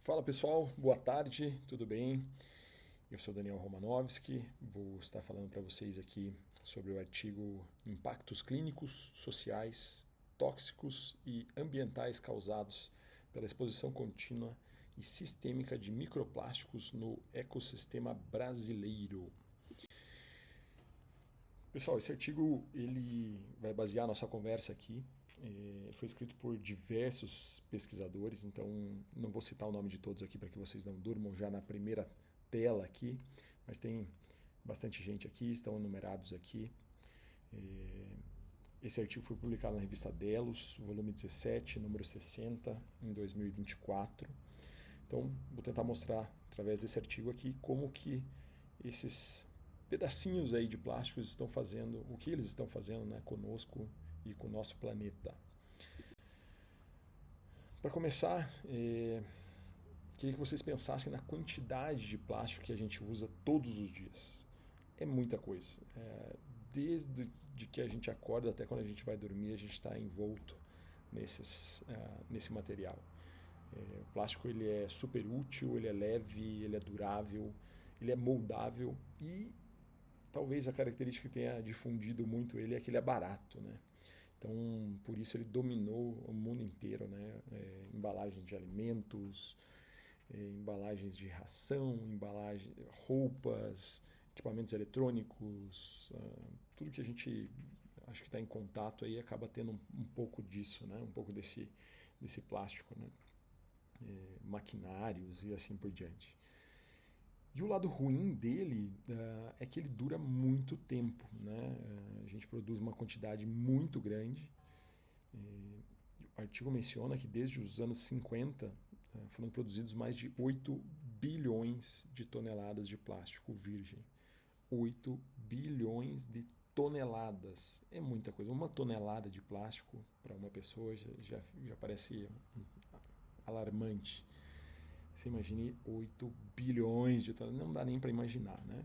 Fala pessoal, boa tarde, tudo bem? Eu sou Daniel Romanovski, vou estar falando para vocês aqui sobre o artigo Impactos Clínicos, Sociais, Tóxicos e Ambientais causados pela exposição contínua e sistêmica de microplásticos no ecossistema brasileiro. Pessoal, esse artigo ele vai basear a nossa conversa aqui. Ele foi escrito por diversos pesquisadores, então não vou citar o nome de todos aqui para que vocês não durmam já na primeira tela aqui, mas tem bastante gente aqui, estão enumerados aqui. Esse artigo foi publicado na revista Delos, volume 17, número 60, em 2024. Então, vou tentar mostrar através desse artigo aqui como que esses pedacinhos aí de plásticos estão fazendo, o que eles estão fazendo, né, conosco e com o nosso planeta. Para começar, queria que vocês pensassem na quantidade de plástico que a gente usa todos os dias. É muita coisa. Desde que a gente acorda até quando a gente vai dormir, a gente está envolto nesse material. O plástico ele é super útil, ele é leve, ele é durável, ele é moldável e talvez a característica que tenha difundido muito ele é que ele é barato, né? Então, por isso ele dominou o mundo inteiro, né? Embalagens de alimentos, embalagens de ração, roupas, equipamentos eletrônicos, tudo que a gente acho que está em contato aí acaba tendo um pouco disso, né? Um pouco desse plástico, né? Maquinários e assim por diante. E o lado ruim dele é que ele dura muito tempo, né? A gente produz uma quantidade muito grande. O artigo menciona que desde os anos 50 foram produzidos mais de 8 bilhões de toneladas de plástico virgem. 8 bilhões de toneladas. É muita coisa. Uma tonelada de plástico para uma pessoa já parece alarmante. Você imagine 8 bilhões de toneladas, não dá nem para imaginar, né?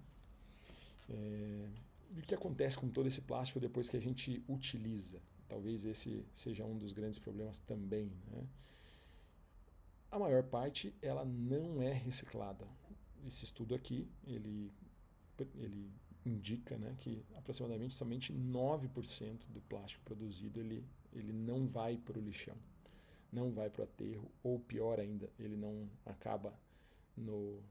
E o que acontece com todo esse plástico depois que a gente utiliza? Talvez esse seja um dos grandes problemas também, né? A maior parte ela não é reciclada. Esse estudo aqui, ele indica, né, que aproximadamente somente 9% do plástico produzido ele não vai para o lixão, não vai para o aterro, ou pior ainda, ele não acaba no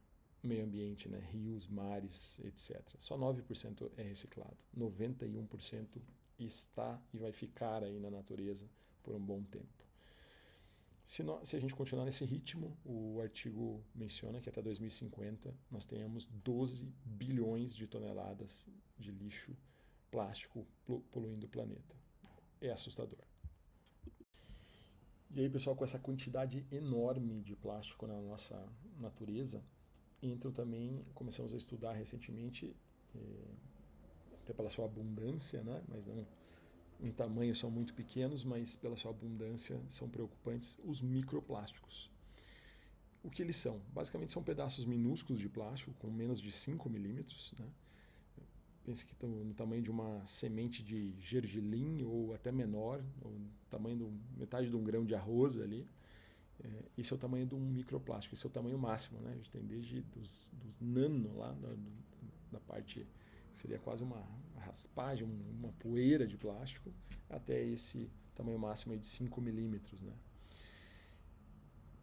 meio ambiente, né? Rios, mares, etc. Só 9% é reciclado. 91% está e vai ficar aí na natureza por um bom tempo. Se a gente continuar nesse ritmo, o artigo menciona que até 2050 nós tenhamos 12 bilhões de toneladas de lixo plástico poluindo o planeta. É assustador. E aí, pessoal, com essa quantidade enorme de plástico na nossa natureza, começamos a estudar recentemente, até pela sua abundância, né? Mas não em tamanho são muito pequenos, mas pela sua abundância são preocupantes, os microplásticos. O que eles são? Basicamente são pedaços minúsculos de plástico com menos de 5 milímetros, né? Pense que estão no tamanho de uma semente de gergelim ou até menor, ou tamanho de metade de um grão de arroz ali. Esse é o tamanho de um microplástico, esse é o tamanho máximo, né? A gente tem desde dos nano lá, da parte que seria quase uma raspagem, uma poeira de plástico, até esse tamanho máximo aí de 5 milímetros, né?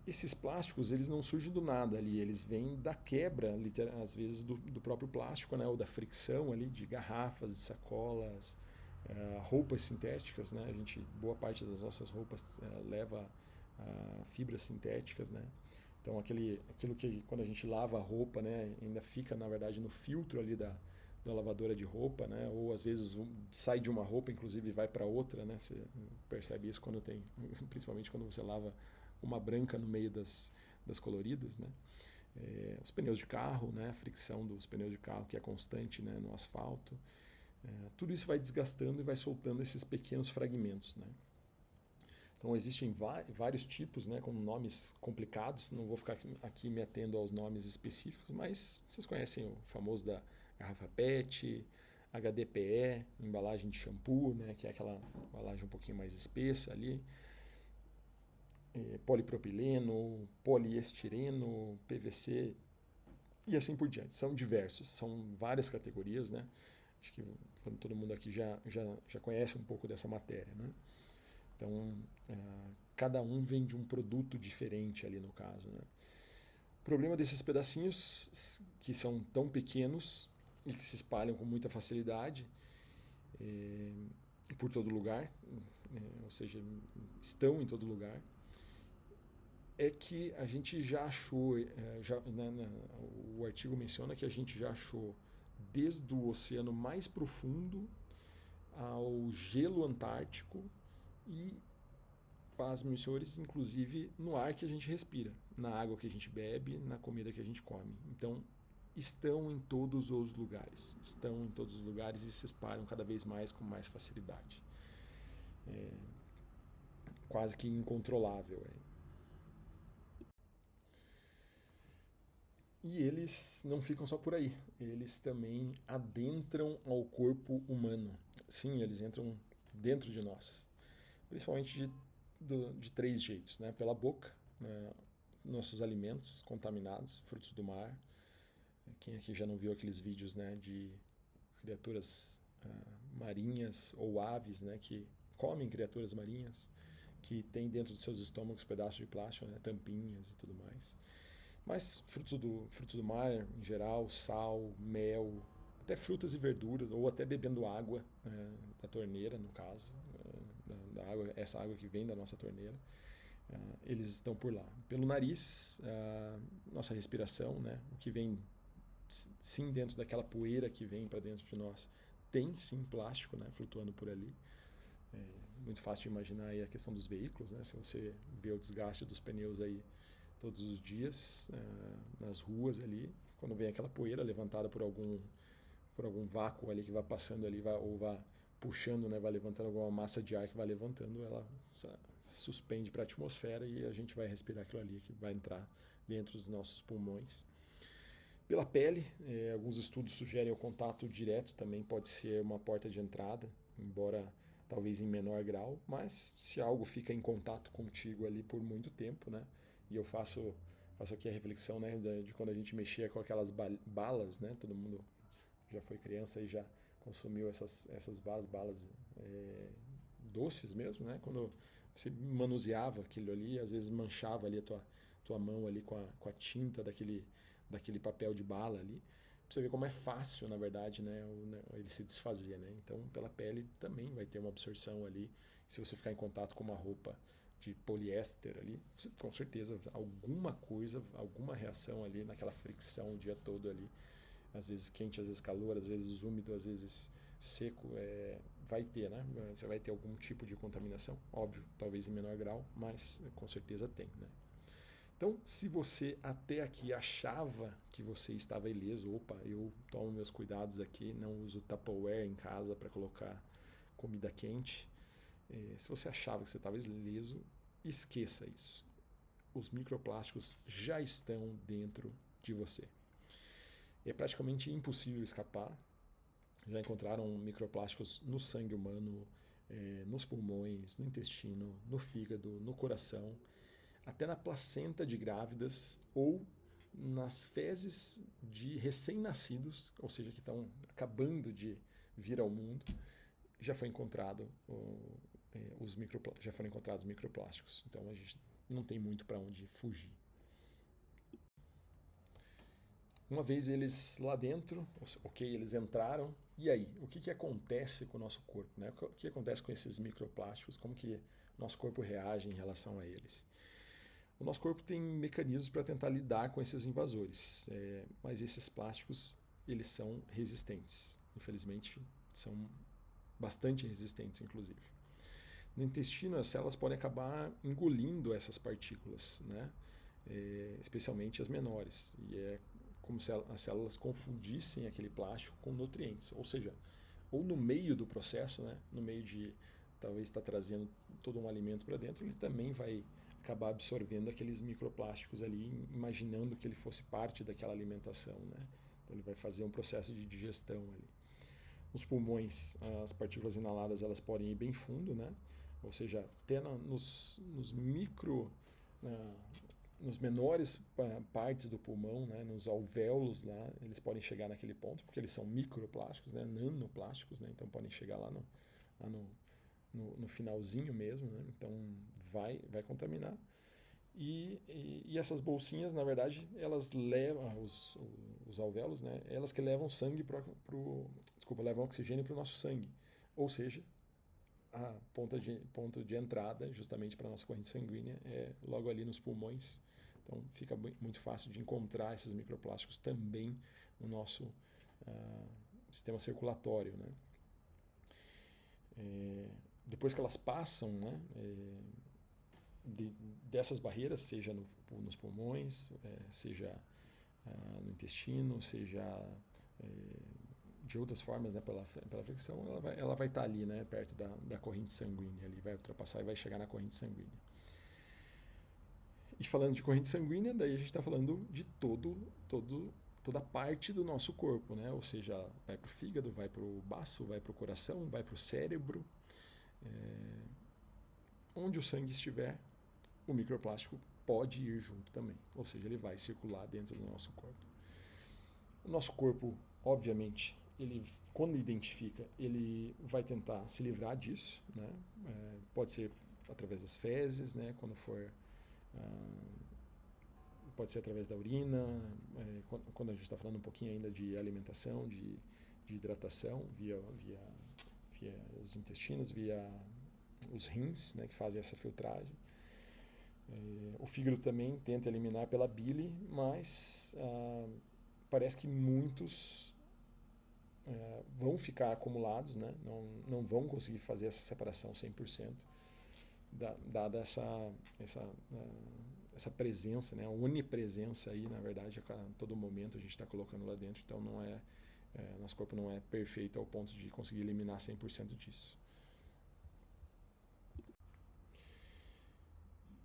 Esses plásticos, eles não surgem do nada ali, eles vêm da quebra, às vezes, do próprio plástico, né? Ou da fricção ali de garrafas, de sacolas, roupas sintéticas, né? Boa parte das nossas roupas leva fibras sintéticas, né? Então aquilo que quando a gente lava a roupa, né, ainda fica na verdade no filtro ali da lavadora de roupa, né? Ou às vezes sai de uma roupa, inclusive vai para outra, né? Você percebe isso principalmente quando você lava uma branca no meio das coloridas, né? Os pneus de carro, né? A fricção dos pneus de carro que é constante, né, no asfalto. Tudo isso vai desgastando e vai soltando esses pequenos fragmentos, né? Então existem vários tipos, né, com nomes complicados, não vou ficar aqui me atendo aos nomes específicos, mas vocês conhecem o famoso da garrafa PET, HDPE, embalagem de shampoo, né, que é aquela embalagem um pouquinho mais espessa ali. polipropileno, poliestireno, PVC e assim por diante. São diversos, são várias categorias, né? Acho que todo mundo aqui já conhece um pouco dessa matéria, né? Então, cada um vem de um produto diferente ali no caso, né? O problema desses pedacinhos que são tão pequenos e que se espalham com muita facilidade por todo lugar, ou seja, estão em todo lugar, é que a gente já achou, o artigo menciona que a gente já achou desde o oceano mais profundo ao gelo antártico e, pasmem os senhores, inclusive no ar que a gente respira, na água que a gente bebe, na comida que a gente come. Então, estão em todos os lugares. Estão em todos os lugares e se espalham cada vez mais com mais facilidade. Quase que incontrolável. E eles não ficam só por aí. Eles também adentram ao corpo humano. Sim, eles entram dentro de nós. Principalmente de 3 jeitos, né? Pela boca, nossos alimentos contaminados, frutos do mar. Quem aqui já não viu aqueles vídeos, né, de criaturas marinhas ou aves, né, que comem criaturas marinhas, que tem dentro dos seus estômagos pedaços de plástico, né, tampinhas e tudo mais. Mas frutos do mar, em geral, sal, mel, até frutas e verduras, ou até bebendo água da torneira, no caso, da água, essa água que vem da nossa torneira, eles estão por lá. Pelo nariz, nossa respiração, né, o que vem sim dentro daquela poeira que vem para dentro de nós, tem sim plástico, né, flutuando por ali. Muito fácil de imaginar aí a questão dos veículos, né, se você vê o desgaste dos pneus aí todos os dias nas ruas ali, quando vem aquela poeira levantada por algum vácuo ali que vai passando ali, ou vai puxando, né, vai levantando alguma massa de ar que vai levantando, ela suspende para a atmosfera e a gente vai respirar aquilo ali que vai entrar dentro dos nossos pulmões. Pela pele, alguns estudos sugerem o contato direto também pode ser uma porta de entrada, embora talvez em menor grau, mas se algo fica em contato contigo ali por muito tempo, né? E eu faço aqui a reflexão, né, de quando a gente mexia com aquelas balas, né? Todo mundo já foi criança e já consumiu essas balas doces mesmo, né? Quando você manuseava aquilo ali, às vezes manchava ali a tua mão ali com a tinta daquele papel de bala ali. Pra você ver como é fácil, na verdade, né, ele se desfazer, né? Então, pela pele também vai ter uma absorção ali. Se você ficar em contato com uma roupa de poliéster ali, com certeza alguma coisa, alguma reação ali naquela fricção o dia todo ali. Às vezes quente, às vezes calor, às vezes úmido, às vezes seco, vai ter, né? Você vai ter algum tipo de contaminação, óbvio, talvez em menor grau, mas com certeza tem, né? Então, se você até aqui achava que você estava ileso, opa, eu tomo meus cuidados aqui, não uso Tupperware em casa para colocar comida quente. Se você achava que você estava ileso, esqueça isso. Os microplásticos já estão dentro de você. É praticamente impossível escapar. Já encontraram microplásticos no sangue humano, nos pulmões, no intestino, no fígado, no coração, até na placenta de grávidas ou nas fezes de recém-nascidos, ou seja, que estão acabando de vir ao mundo, já foram encontrados microplásticos. Então a gente não tem muito para onde fugir. Uma vez eles lá dentro, ok, eles entraram, e aí? O que acontece com o nosso corpo? Né? O que acontece com esses microplásticos? Como que nosso corpo reage em relação a eles? O nosso corpo tem mecanismos para tentar lidar com esses invasores, mas esses plásticos eles são resistentes. Infelizmente, são bastante resistentes, inclusive. No intestino, as células podem acabar engolindo essas partículas, né? Especialmente as menores. E é como se as células confundissem aquele plástico com nutrientes. Ou seja, ou no meio do processo, né? No meio de talvez estar trazendo todo um alimento para dentro, ele também vai acabar absorvendo aqueles microplásticos ali, imaginando que ele fosse parte daquela alimentação, né? Então ele vai fazer um processo de digestão ali. Nos pulmões, as partículas inaladas elas podem ir bem fundo, né? Ou seja, até nos menores partes do pulmão, né, nos alvéolos lá, eles podem chegar naquele ponto, porque eles são microplásticos, né, nanoplásticos, né, então podem chegar lá no finalzinho mesmo, né, então vai contaminar. E essas bolsinhas, na verdade, elas levam os alvéolos, né, elas que levam sangue levam oxigênio para o nosso sangue, ou seja, a ponto de entrada justamente para a nossa corrente sanguínea é logo ali nos pulmões. Então fica muito fácil de encontrar esses microplásticos também no nosso sistema circulatório, né? Depois que elas passam, né, dessas barreiras, seja nos pulmões, seja no intestino, seja de outras formas, né, pela fricção, ela vai estar ali, né, perto da corrente sanguínea, ali, vai ultrapassar e vai chegar na corrente sanguínea. E falando de corrente sanguínea, daí a gente está falando de toda parte do nosso corpo, né? Ou seja, vai para o fígado, vai para o baço, vai para o coração, vai para o cérebro. Onde o sangue estiver, o microplástico pode ir junto também. Ou seja, ele vai circular dentro do nosso corpo. O nosso corpo, obviamente, ele, quando identifica, ele vai tentar se livrar disso, né? Pode ser através das fezes, né? Quando for pode ser através da urina, quando a gente está falando um pouquinho ainda de alimentação, de hidratação, via os intestinos, via os rins, né, que fazem essa filtragem. O fígado também tenta eliminar pela bile, mas parece que muitos vão ficar acumulados, né, não vão conseguir fazer essa separação 100%, dada essa presença, né, a onipresença aí, na verdade, a todo momento a gente está colocando lá dentro, então nosso corpo não é perfeito ao ponto de conseguir eliminar 100% disso.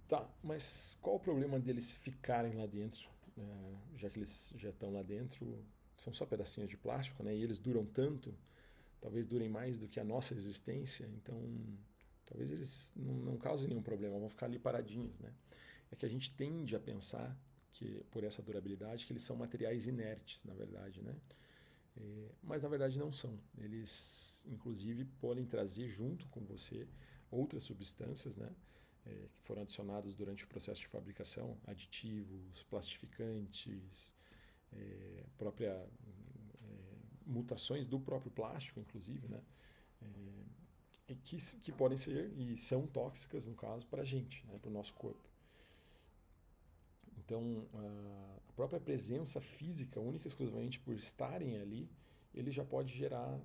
Tá, mas qual o problema deles ficarem lá dentro? Já que eles já estão lá dentro, são só pedacinhos de plástico, né, e eles duram tanto, talvez durem mais do que a nossa existência, então talvez eles não causem nenhum problema, vão ficar ali paradinhos, né? É que a gente tende a pensar que, por essa durabilidade, que eles são materiais inertes, na verdade, né? Mas na verdade não são. Eles, inclusive, podem trazer junto com você outras substâncias, né? Que foram adicionadas durante o processo de fabricação, aditivos, plastificantes, mutações do próprio plástico, inclusive, né? Que podem ser e são tóxicas, no caso, para a gente, né? Para o nosso corpo. Então, a própria presença física, única e exclusivamente por estarem ali, ele já pode gerar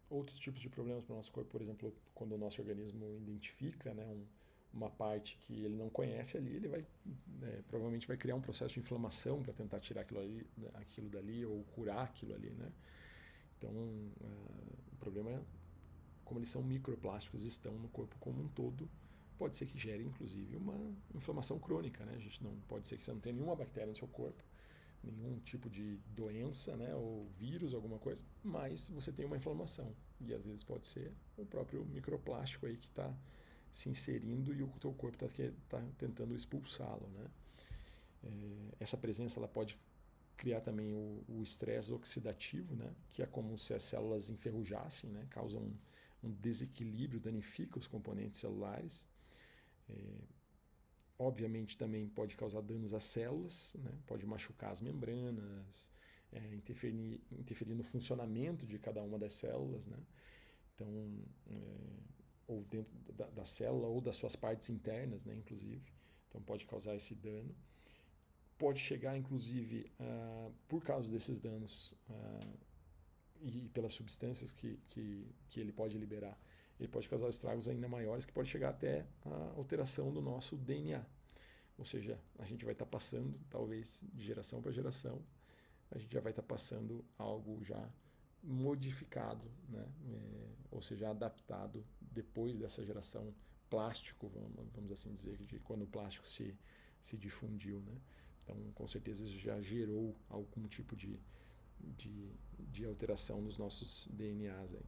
outros tipos de problemas para o nosso corpo. Por exemplo, quando o nosso organismo identifica, né, uma parte que ele não conhece ali, ele provavelmente vai criar um processo de inflamação para tentar tirar aquilo dali ou curar aquilo ali, né? Então, o problema é, como eles são microplásticos, estão no corpo como um todo, pode ser que gere, inclusive, uma inflamação crônica, né? A gente não pode ser que você não tenha nenhuma bactéria no seu corpo, nenhum tipo de doença, né, ou vírus, alguma coisa, mas você tem uma inflamação. E às vezes pode ser o próprio microplástico aí que está se inserindo e o teu corpo está tentando expulsá-lo, né? Essa presença ela pode criar também o estresse oxidativo, né, que é como se as células enferrujassem, né, causa um desequilíbrio, danifica os componentes celulares. Obviamente também pode causar danos às células, né? Pode machucar as membranas, interferir no funcionamento de cada uma das células, né? Então, ou dentro da célula ou das suas partes internas, né? Inclusive, então pode causar esse dano. Pode chegar, inclusive, por causa desses danos e pelas substâncias que ele pode liberar, ele pode causar estragos ainda maiores, que pode chegar até a alteração do nosso DNA. Ou seja, a gente vai estar passando, talvez, de geração para geração, a gente já vai estar passando algo já modificado, né? Ou seja, adaptado depois dessa geração plástico, vamos assim dizer, de quando o plástico se difundiu, né? Então, com certeza, isso já gerou algum tipo de alteração nos nossos DNAs aí.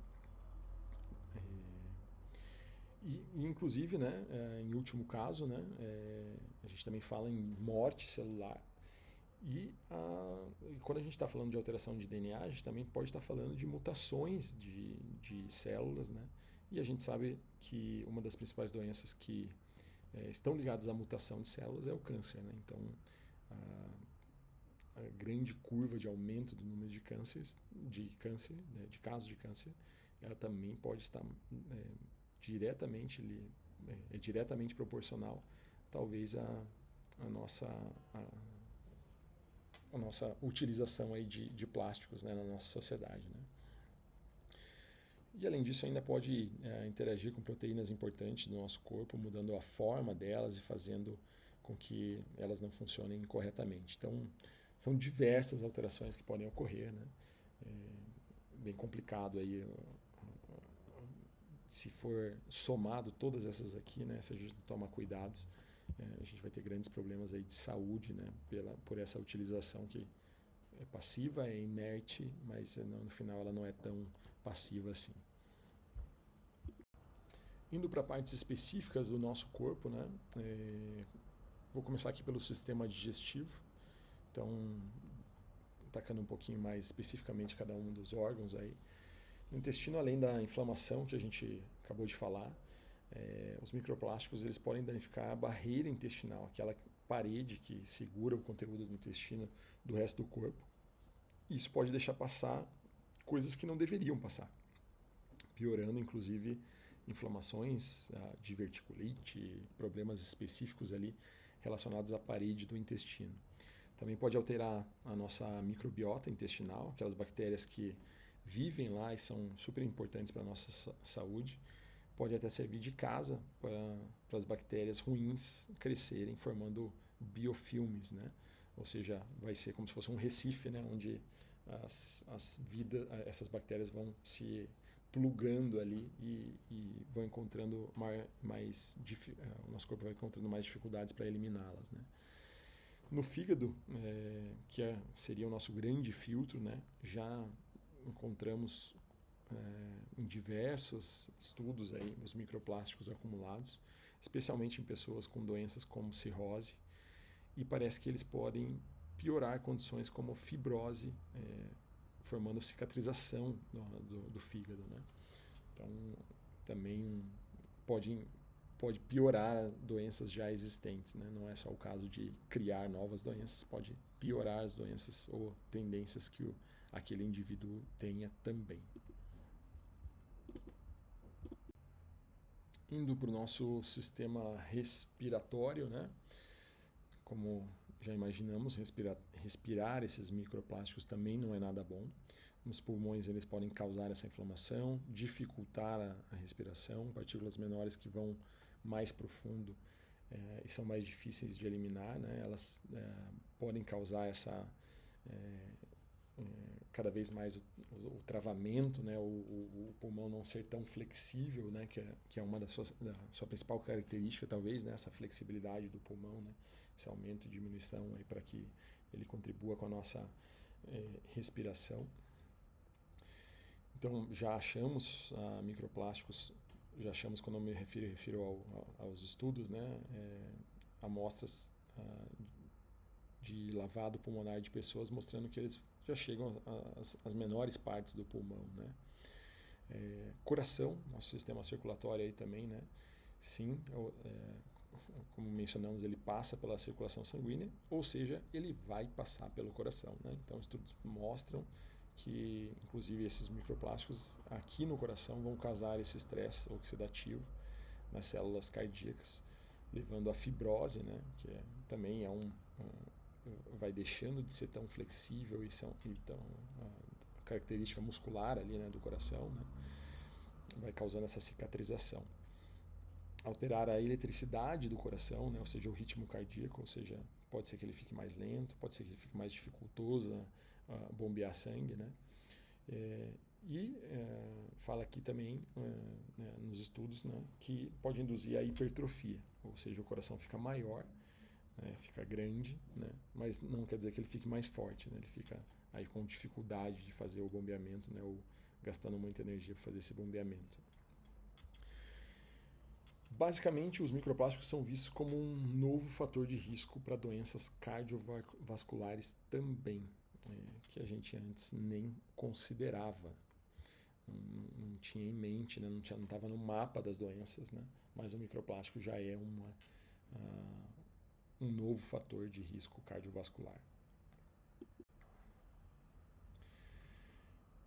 E inclusive, né, em último caso, né, a gente também fala em morte celular. E quando a gente está falando de alteração de DNA, a gente também pode estar falando de mutações de células, né? E a gente sabe que uma das principais doenças que estão ligadas à mutação de células é o câncer, né? Então, a grande curva de aumento do número de cânceres, né, de casos de câncer, ela também pode estar diretamente proporcional, talvez, à nossa utilização aí de plásticos, né, na nossa sociedade, né? E além disso ainda pode interagir com proteínas importantes do nosso corpo, mudando a forma delas e fazendo com que elas não funcionem corretamente. Então, são diversas alterações que podem ocorrer, né? Bem complicado aí, se for somado todas essas aqui, né? Se a gente não tomar cuidado, a gente vai ter grandes problemas aí de saúde, né? Por essa utilização que é passiva, é inerte, mas no final ela não é tão passiva assim. Indo para partes específicas do nosso corpo, né? Vou começar aqui pelo sistema digestivo. Então, atacando um pouquinho mais especificamente cada um dos órgãos aí. No intestino, além da inflamação que a gente acabou de falar, os microplásticos eles podem danificar a barreira intestinal, aquela parede que segura o conteúdo do intestino do resto do corpo. Isso pode deixar passar coisas que não deveriam passar, piorando inclusive inflamações, diverticulite, problemas específicos ali relacionados à parede do intestino. Também pode alterar a nossa microbiota intestinal, aquelas bactérias que vivem lá e são super importantes para a nossa saúde. Pode até servir de casa para as bactérias ruins crescerem, formando biofilmes, né? Ou seja, vai ser como se fosse um recife, né? Onde essas bactérias vão se plugando ali e vão encontrando o nosso corpo vai encontrando mais dificuldades para eliminá-las, né? No fígado, que seria o nosso grande filtro, né? Já encontramos em diversos estudos aí os microplásticos acumulados, especialmente em pessoas com doenças como cirrose, e parece que eles podem piorar condições como fibrose, formando cicatrização do fígado, né? Então, também pode piorar doenças já existentes, né? Não é só o caso de criar novas doenças, pode piorar as doenças ou tendências que aquele indivíduo tenha também. Indo para o nosso sistema respiratório, né? Como já imaginamos, respirar esses microplásticos também não é nada bom. Nos pulmões eles podem causar essa inflamação, dificultar a respiração, partículas menores que vão mais profundo e são mais difíceis de eliminar, né? Elas podem causar cada vez mais o travamento, né? O pulmão não ser tão flexível, né? Que é uma da sua principal característica, talvez, né? Essa flexibilidade do pulmão, né? Esse aumento e diminuição para que ele contribua com a nossa respiração. Então, já achamos microplásticos, quando eu me refiro aos estudos, né? Amostras de lavado pulmonar de pessoas mostrando que eles já chegam às menores partes do pulmão, né? Coração, nosso sistema circulatório aí também, né? Sim, como mencionamos, ele passa pela circulação sanguínea, ou seja, ele vai passar pelo coração, né? Então, estudos mostram que, inclusive, esses microplásticos aqui no coração vão causar esse estresse oxidativo nas células cardíacas, levando à fibrose, né? Que também vai deixando de ser tão flexível e tão característica muscular ali, né, do coração, né? Vai causando essa cicatrização. Alterar a eletricidade do coração, né? Ou seja, o ritmo cardíaco, ou seja, pode ser que ele fique mais lento, pode ser que ele fique mais dificultoso a bombear sangue, né? Fala aqui também né, nos estudos, né, que pode induzir a hipertrofia, ou seja, o coração fica maior, fica grande, né, mas não quer dizer que ele fique mais forte, né, ele fica aí com dificuldade de fazer o bombeamento, né, ou gastando muita energia para fazer esse bombeamento. Basicamente, os microplásticos são vistos como um novo fator de risco para doenças cardiovasculares também, que a gente antes nem considerava, não tinha em mente, né? Não estava no mapa das doenças, né? Mas o microplástico já é um novo fator de risco cardiovascular.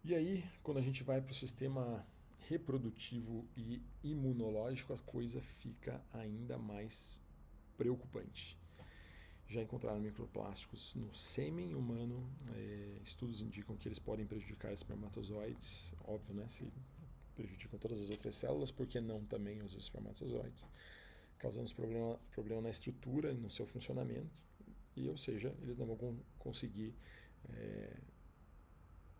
E aí, quando a gente vai para o sistema reprodutivo e imunológico, a coisa fica ainda mais preocupante. Já encontraram microplásticos no sêmen humano, estudos indicam que eles podem prejudicar espermatozoides, óbvio, né? Se prejudicam todas as outras células, por que não também os espermatozoides? Causando problema na estrutura e no seu funcionamento, e, ou seja, eles não vão conseguir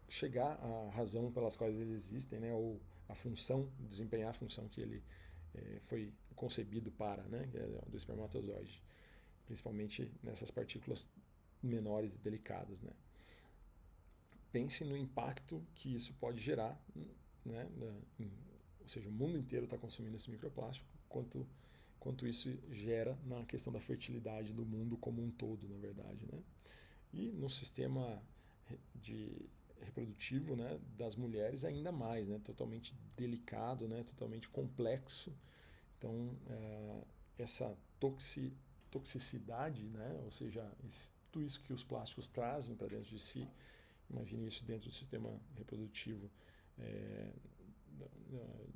chegar à razão pelas quais eles existem, né? Ou a função, desempenhar a função que ele foi concebido para, né? Que é do espermatozoide, principalmente nessas partículas menores e delicadas, né? Pense no impacto que isso pode gerar, né? Ou seja, o mundo inteiro está consumindo esse microplástico, quanto isso gera na questão da fertilidade do mundo como um todo, na verdade, né? E no sistema reprodutivo, né, das mulheres ainda mais, né? Totalmente delicado, né? Totalmente complexo. Então, essa toxicidade, né? Ou seja, tudo isso que os plásticos trazem para dentro de si, imagine isso dentro do sistema reprodutivo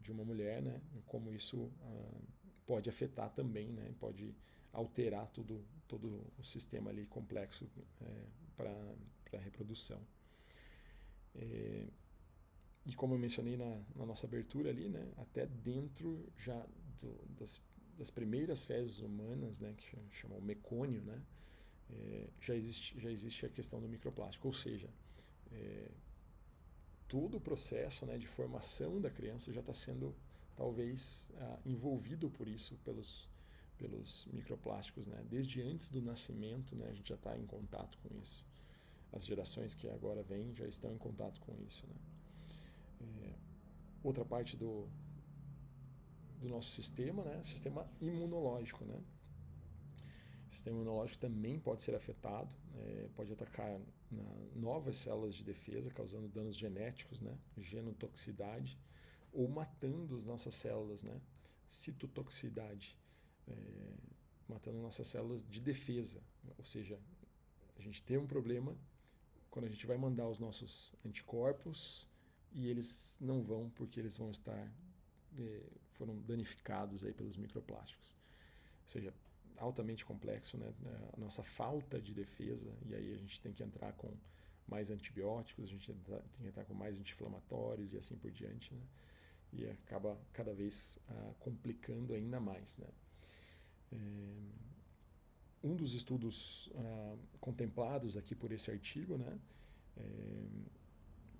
de uma mulher, né? Como isso pode afetar também, né? Pode alterar todo o sistema ali complexo para a reprodução. E como eu mencionei na nossa abertura ali, né? Até dentro já das primeiras fezes humanas, né? Que chamam mecônio, né? Já existe a questão do microplástico, ou seja, todo o processo, né, de formação da criança já está sendo talvez envolvido por isso, pelos microplásticos, né? Desde antes do nascimento, né, a gente já está em contato com isso. As gerações que agora vêm já estão em contato com isso, né? Outra parte do nosso sistema, né, sistema imunológico, né? O sistema imunológico também pode ser afetado, pode atacar novas células de defesa, causando danos genéticos, né? Genotoxicidade, ou matando as nossas células, né? Citotoxicidade, matando nossas células de defesa. Ou seja, a gente tem um problema quando a gente vai mandar os nossos anticorpos e eles não vão porque eles vão estar foram danificados aí pelos microplásticos. Ou seja, altamente complexo, né? A nossa falta de defesa, e aí a gente tem que entrar com mais antibióticos, a gente tem que entrar com mais anti-inflamatórios e assim por diante, né? E acaba cada vez complicando ainda mais, né? Um dos estudos contemplados aqui por esse artigo, né?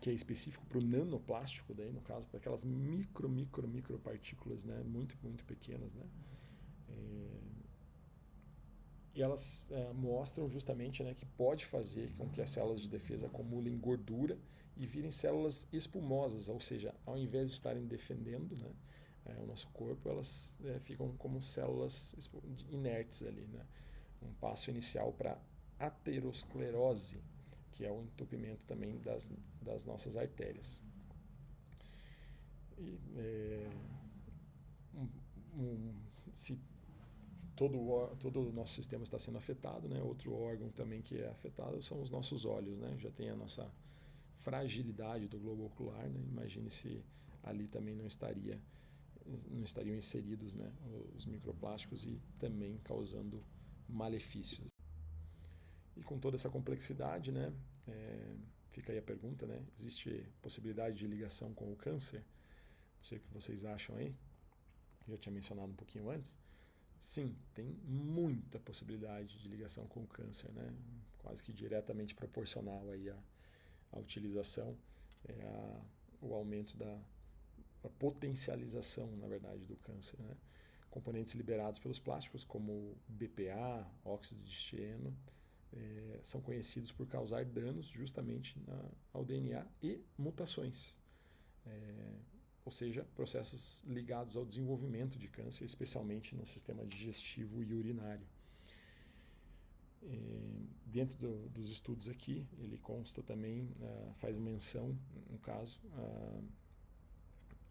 Que é específico para o nanoplástico, daí, no caso, para aquelas micropartículas, né? Muito, muito pequenas, né? E elas mostram justamente, né, que pode fazer com que as células de defesa acumulem gordura e virem células espumosas, ou seja, ao invés de estarem defendendo, né, o nosso corpo, elas ficam como células inertes ali, né? Um passo inicial para aterosclerose, que é o entupimento também das nossas artérias. E se todo o nosso sistema está sendo afetado, né? Outro órgão também que é afetado são os nossos olhos, né? Já tem a nossa fragilidade do globo ocular, né? Imagine se ali também não estariam inseridos, né, os microplásticos e também causando malefícios. E com toda essa complexidade, né, fica aí a pergunta, né? Existe possibilidade de ligação com o câncer? Não sei o que vocês acham aí. Já tinha mencionado um pouquinho antes. Sim, tem muita possibilidade de ligação com o câncer, né? Quase que diretamente proporcional aí à utilização, o aumento a potencialização, na verdade, do câncer, né? Componentes liberados pelos plásticos, como BPA, óxido de estireno, são conhecidos por causar danos justamente ao DNA e mutações. ou seja, processos ligados ao desenvolvimento de câncer, especialmente no sistema digestivo e urinário. Dentro dos estudos aqui, ele consta também, faz menção, no caso,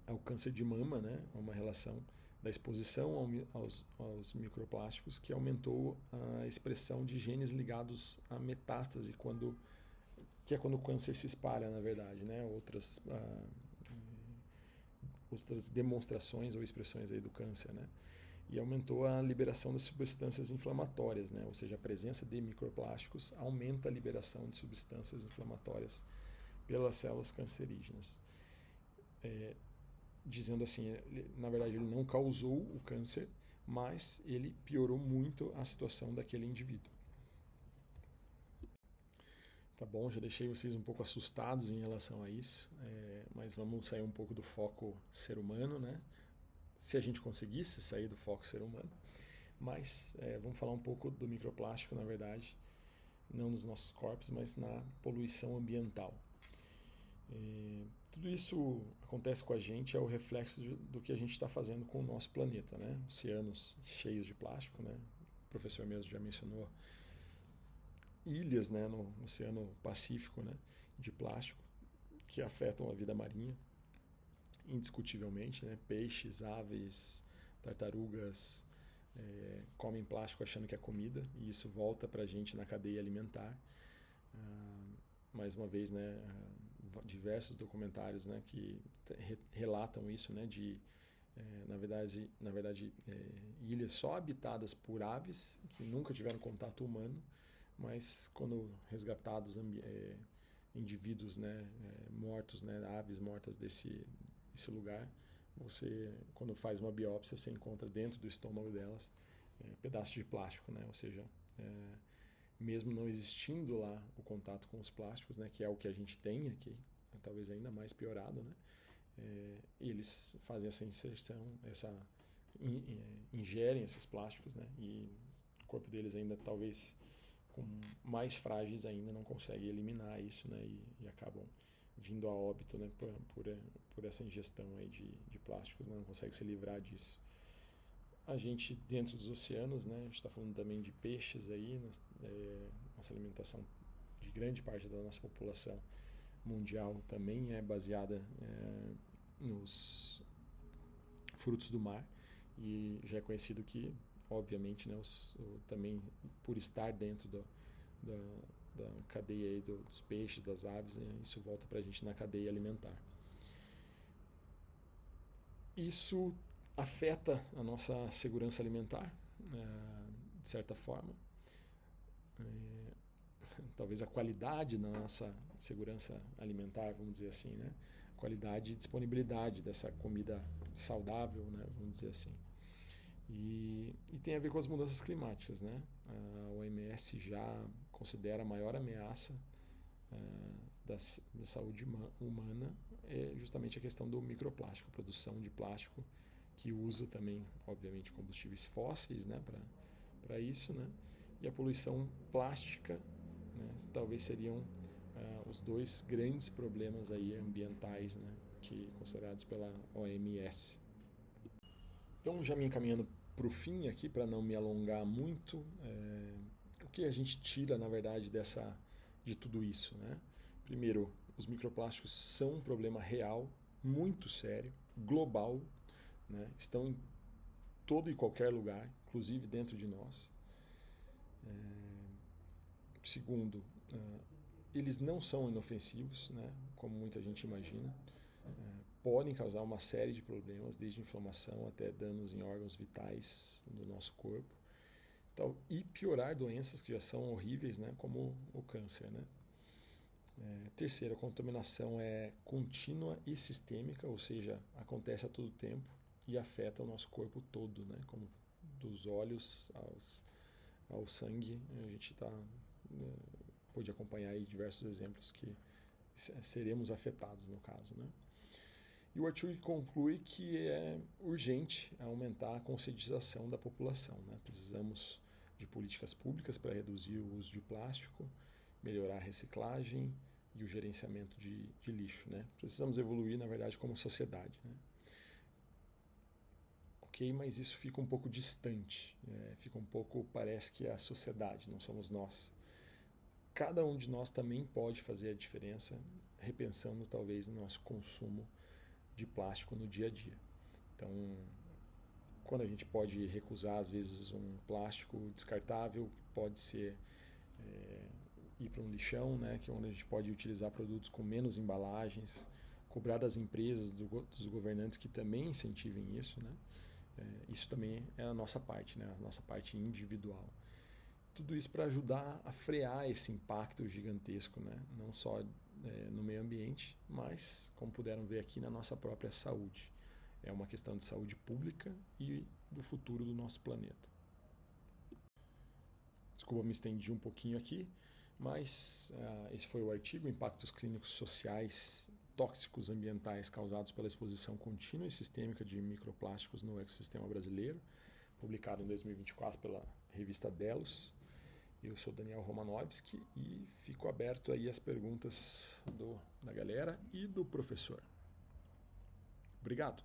ao câncer de mama, né? Uma relação da exposição aos microplásticos que aumentou a expressão de genes ligados à metástase, que é quando o câncer se espalha, na verdade, né? Outras demonstrações ou expressões aí do câncer, né? E aumentou a liberação das substâncias inflamatórias, né? Ou seja, a presença de microplásticos aumenta a liberação de substâncias inflamatórias pelas células cancerígenas. Dizendo assim, na verdade ele não causou o câncer, mas ele piorou muito a situação daquele indivíduo. Tá bom, já deixei vocês um pouco assustados em relação a isso, mas vamos sair um pouco do foco ser humano, né? Se a gente conseguisse sair do foco ser humano. Mas vamos falar um pouco do microplástico, na verdade, não nos nossos corpos, mas na poluição ambiental. Tudo isso acontece com a gente, é o reflexo do que a gente está fazendo com o nosso planeta, né? Oceanos cheios de plástico, né? O professor mesmo já mencionou ilhas, né, no Oceano Pacífico, né, de plástico que afetam a vida marinha indiscutivelmente, né? Peixes, aves, tartarugas comem plástico achando que é comida e isso volta para a gente na cadeia alimentar. Mais uma vez, né, diversos documentários, né, que relatam isso, né, de na verdade ilhas só habitadas por aves que nunca tiveram contato humano, mas quando resgatados indivíduos, né, mortos, né, aves mortas desse lugar, você, quando faz uma biópsia, você encontra dentro do estômago delas pedaços de plástico, né, ou seja, mesmo não existindo lá o contato com os plásticos, né, que é o que a gente tem aqui, talvez ainda mais piorado, né, eles fazem essa inserção, ingerem esses plásticos, né, e o corpo deles ainda talvez mais frágeis ainda não conseguem eliminar isso, né, e acabam vindo a óbito, né, por essa ingestão aí de plásticos, né, não consegue se livrar disso. A gente, dentro dos oceanos, né, a gente está falando também de peixes aí, nossa alimentação de grande parte da nossa população mundial também é baseada nos frutos do mar, e já é conhecido que, obviamente, né, também por estar dentro da cadeia aí dos peixes, das aves, né, isso volta para a gente na cadeia alimentar. Isso afeta a nossa segurança alimentar, de certa forma. Talvez a qualidade da nossa segurança alimentar, vamos dizer assim, né? Qualidade e disponibilidade dessa comida saudável, né? Vamos dizer assim. E tem a ver com as mudanças climáticas, né? A OMS já considera a maior ameaça da saúde humana justamente a questão do microplástico, a produção de plástico que usa também, obviamente, combustíveis fósseis, né, para isso, né? E a poluição plástica, né, talvez seriam os dois grandes problemas aí ambientais, né, que considerados pela OMS. Então, já me encaminhando para o fim aqui, para não me alongar muito, o que a gente tira, na verdade, de tudo isso, né? Primeiro, os microplásticos são um problema real, muito sério, global, né? Estão em todo e qualquer lugar, inclusive dentro de nós. Segundo, eles não são inofensivos, né? Como muita gente imagina. Podem causar uma série de problemas, desde inflamação até danos em órgãos vitais do nosso corpo. Então, e piorar doenças que já são horríveis, né? Como o câncer, né? Terceiro, a contaminação é contínua e sistêmica, ou seja, acontece a todo tempo e afeta o nosso corpo todo, né? Como dos olhos ao sangue. A gente pode acompanhar aí diversos exemplos que seremos afetados no caso, né? E o artigo conclui que é urgente aumentar a conscientização da população, né? Precisamos de políticas públicas para reduzir o uso de plástico, melhorar a reciclagem, e o gerenciamento de lixo, né? Precisamos evoluir, na verdade, como sociedade, né? Ok, mas isso fica um pouco distante, fica um pouco, parece que é a sociedade, não somos nós. Cada um de nós também pode fazer a diferença, repensando talvez o nosso consumo de plástico no dia a dia. Então, quando a gente pode recusar, às vezes, um plástico descartável, pode ser ir para um lixão, né, que é onde a gente pode utilizar produtos com menos embalagens, cobrar das empresas, dos governantes que também incentivem isso, né? Isso também é a nossa parte, né, a nossa parte individual. Tudo isso para ajudar a frear esse impacto gigantesco, né? Não só no meio ambiente, mas, como puderam ver aqui, na nossa própria saúde. É uma questão de saúde pública e do futuro do nosso planeta. Desculpa, me estendi um pouquinho aqui, mas esse foi o artigo, Impactos Clínicos Sociais Tóxicos Ambientais Causados pela Exposição Contínua e Sistêmica de Microplásticos no Ecossistema Brasileiro, publicado em 2024 pela revista Delos. Eu sou Daniel Romanovski e fico aberto aí às perguntas da galera e do professor. Obrigado.